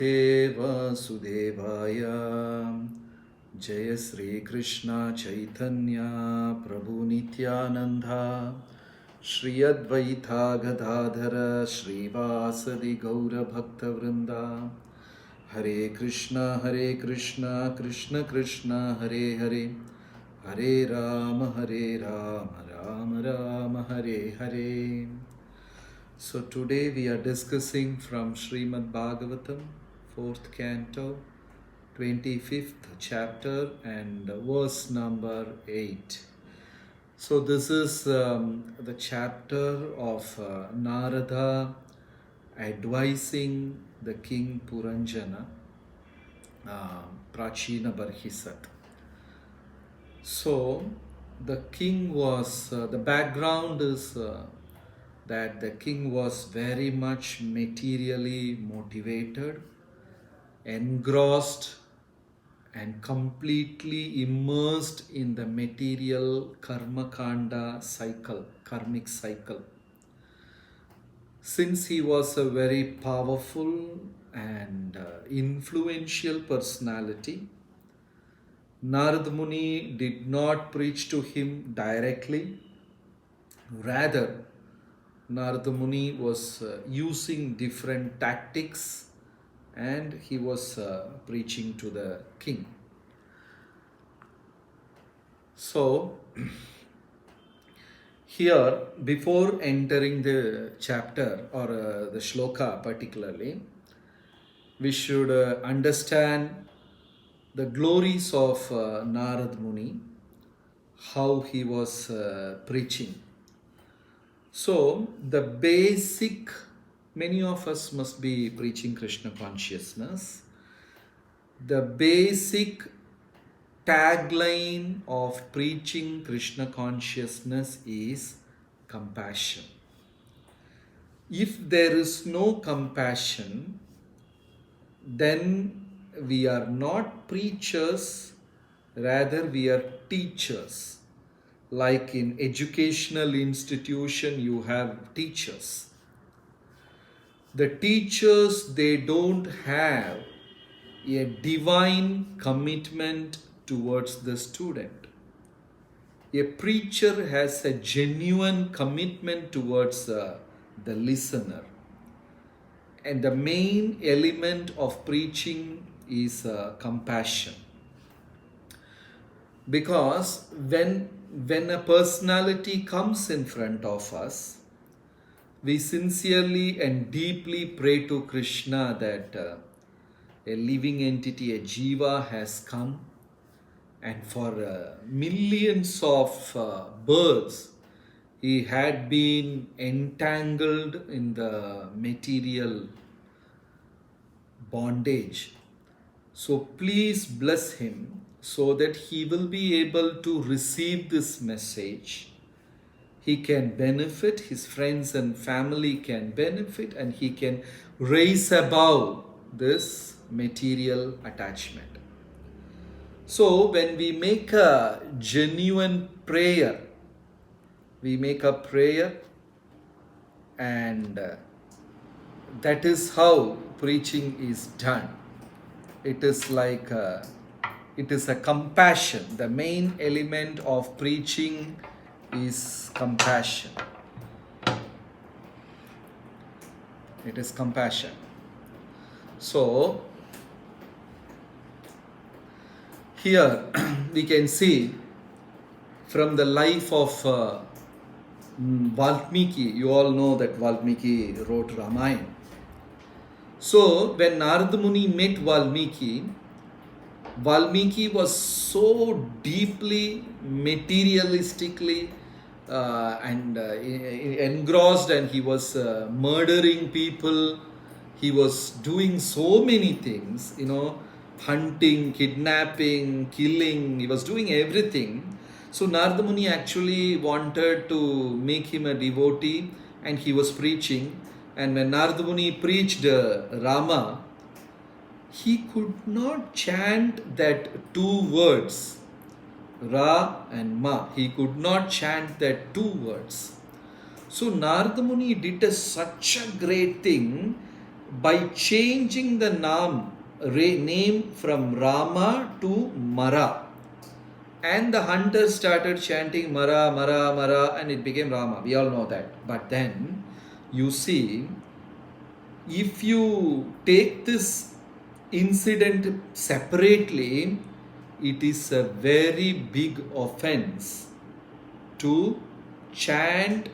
Vasudevaya Jaya Sri Krishna Chaitanya Prabhu Nityananda Shri Advaita Gadadhara Shri Vasadi Gaura Bhakta Vrinda Hare Krishna Krishna Krishna Hare Hare Hare Rama Rama Rama Hare Hare. So today we are discussing from Srimad Bhagavatam, 4th canto, 25th chapter and verse number 8. So this is the chapter of Narada advising the king Puranjana, Prachina Barhisat. So the king was, the background is that the king was very much materially motivated, engrossed, and completely immersed in the material karma kanda cycle, karmic cycle. Since he was a very powerful and influential personality, Narad Muni did not preach to him directly. Rather, Narada Muni was using different tactics and he was preaching to the king. So, here, before entering the chapter or the shloka particularly, we should understand the glories of Narad Muni, how he was preaching. So, the basic, many of us must be preaching Krishna consciousness. The basic tagline of preaching Krishna consciousness is compassion. If there is no compassion, then we are not preachers, rather we are teachers. Like in educational institution, you have teachers. The teachers, they don't have a divine commitment towards the student. A preacher has a genuine commitment towards the listener. And the main element of preaching is compassion. Because when a personality comes in front of us, we sincerely and deeply pray to Krishna that a living entity, a jiva, has come, and for millions of births he had been entangled in the material bondage. So please bless him so that he will be able to receive this message. He can benefit, his friends and family can benefit, and he can rise above this material attachment. So when we make a genuine prayer, we make a prayer, and that is how preaching is done. It is like it is a compassion. The main element of preaching is compassion. It is compassion. So here we can see from the life of Valmiki. You all know that Valmiki wrote Ramayana. So when Narada Muni met Valmiki, Valmiki was so deeply materialistically and engrossed, and he was murdering people. He was doing so many things, hunting, kidnapping, killing. He was doing everything. So Narada Muni actually wanted to make him a devotee, and he was preaching. And when Narada Muni preached Rama, he could not chant that two words, Ra and Ma. He could not chant that two words. So Narada Muni did such a great thing by changing the name from Rama to Mara. And the hunters started chanting Mara, Mara, Mara, and it became Rama. We all know that. But then, you see, if you take this incident separately, it is a very big offense to chant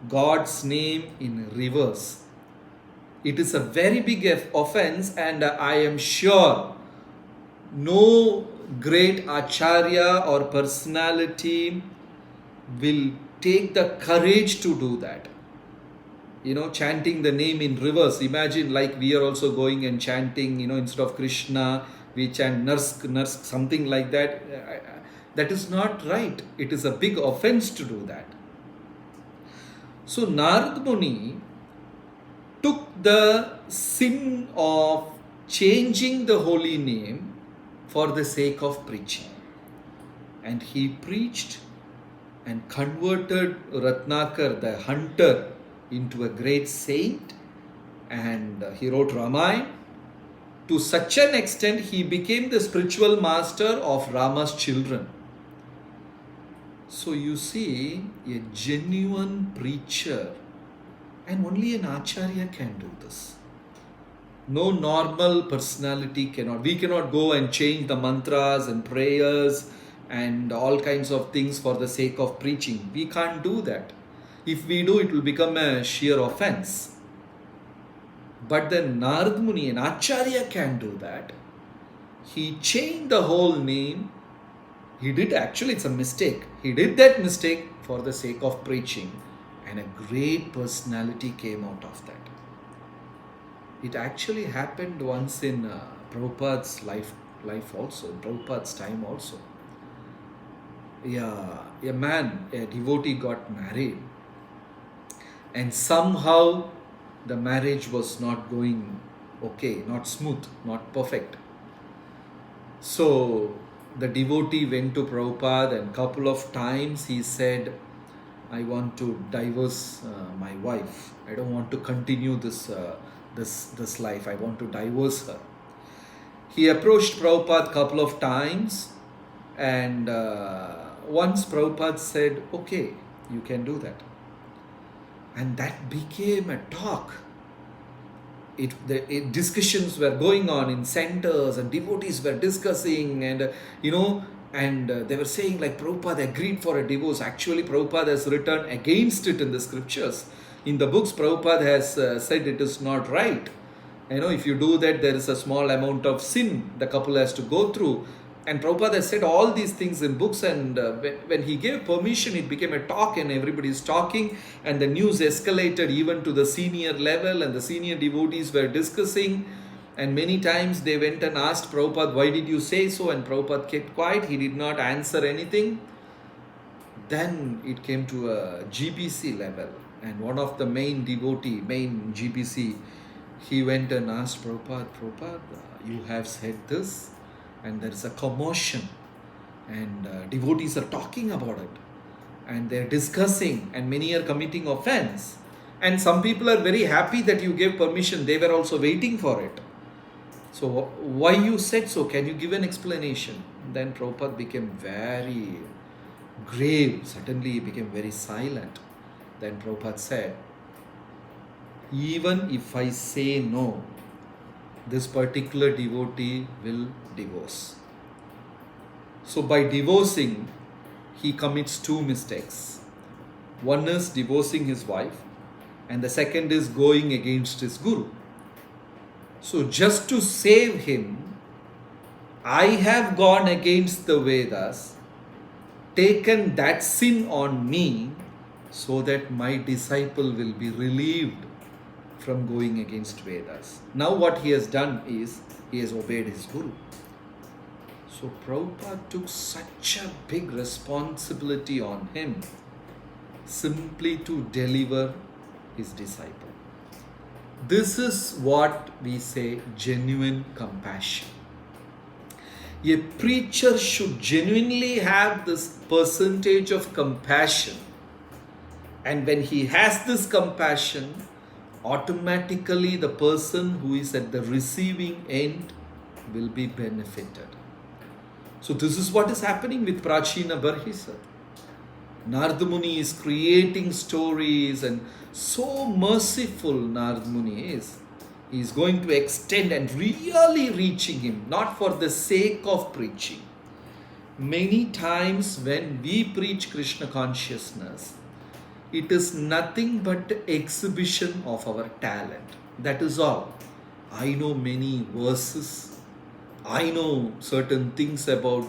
God's name in reverse. It is a very big offense, and I am sure no great acharya or personality will take the courage to do that. Chanting the name in reverse. Imagine, like, we are also going and chanting, instead of Krishna, we chant Narsk, Narsk, something like that. That is not right. It is a big offense to do that. So Narad Muni took the sin of changing the holy name for the sake of preaching. And he preached and converted Ratnakar, the hunter, into a great saint, and he wrote Ramayana. To such an extent, he became the spiritual master of Rama's children. So you see, a genuine preacher, and only an acharya can do this. No normal personality cannot. We cannot go and change the mantras and prayers and all kinds of things for the sake of preaching. We can't do that. If we do, it will become a sheer offense. But then Narad Muni, an acharya, can do that. He changed the whole name. He did, actually, it's a mistake. He did that mistake for the sake of preaching. And a great personality came out of that. It actually happened once in Prabhupada's life also, in Prabhupada's time also. Yeah, a devotee got married. And somehow the marriage was not going okay, not smooth, not perfect. So the devotee went to Prabhupada, and couple of times he said, I want to divorce my wife. I don't want to continue this life. I want to divorce her. He approached Prabhupada couple of times, and once Prabhupada said, okay, you can do that. And that became a talk. Discussions were going on in centers, and devotees were discussing, and they were saying, like, Prabhupada agreed for a divorce. Actually, Prabhupada has written against it in the scriptures. In the books, Prabhupada has said it is not right. If you do that, there is a small amount of sin the couple has to go through. And Prabhupada has said all these things in books, and when he gave permission, it became a talk, and everybody is talking, and the news escalated even to the senior level, and the senior devotees were discussing, and many times they went and asked Prabhupada, why did you say so? And Prabhupada kept quiet. He did not answer anything. Then it came to a GBC level, and one of the main GBC, he went and asked Prabhupada, you have said this, and there is a commotion, and devotees are talking about it, and they're discussing, and many are committing offense, and some people are very happy that you gave permission. They were also waiting for it. So why you said so? Can you give an explanation? Then Prabhupada became very grave. Suddenly he became very silent. Then Prabhupada said, even if I say no, this particular devotee will divorce. So by divorcing, he commits two mistakes. One is divorcing his wife, and the second is going against his guru. So just to save him, I have gone against the Vedas, taken that sin on me, so that my disciple will be relieved from going against Vedas. Now what he has done is, he has obeyed his guru. So Prabhupada took such a big responsibility on him, simply to deliver his disciple. This is what we say genuine compassion. A preacher should genuinely have this percentage of compassion. And when he has this compassion, automatically the person who is at the receiving end will be benefited. So this is what is happening with Prachina Barhisa. Narada Muni is creating stories, and so merciful Narada Muni is. He is going to extend and really reaching him, not for the sake of preaching. Many times when we preach Krishna consciousness, it is nothing but exhibition of our talent. That is all. I know many verses. I know certain things about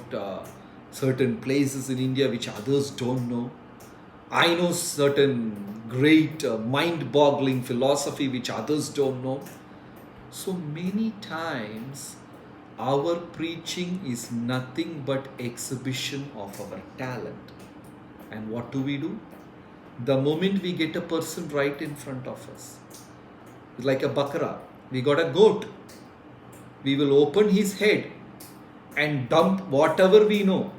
certain places in India which others don't know. I know certain great mind-boggling philosophy which others don't know. So many times our preaching is nothing but exhibition of our talent. And what do? The moment we get a person right in front of us, it's like a bakara, we got a goat, we will open his head and dump whatever we know.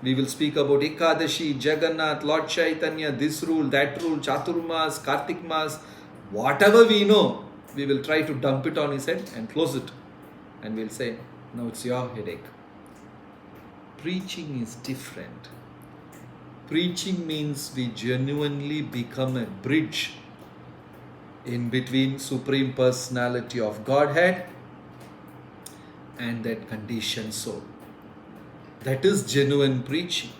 We will speak about Ekadashi, Jagannath, Lord Chaitanya, this rule, that rule, Chaturmas, Kartik Mas, whatever we know, we will try to dump it on his head and close it. And we'll say, now it's your headache. Preaching is different. Preaching means we genuinely become a bridge in between Supreme Personality of Godhead and that conditioned soul. That is genuine preaching.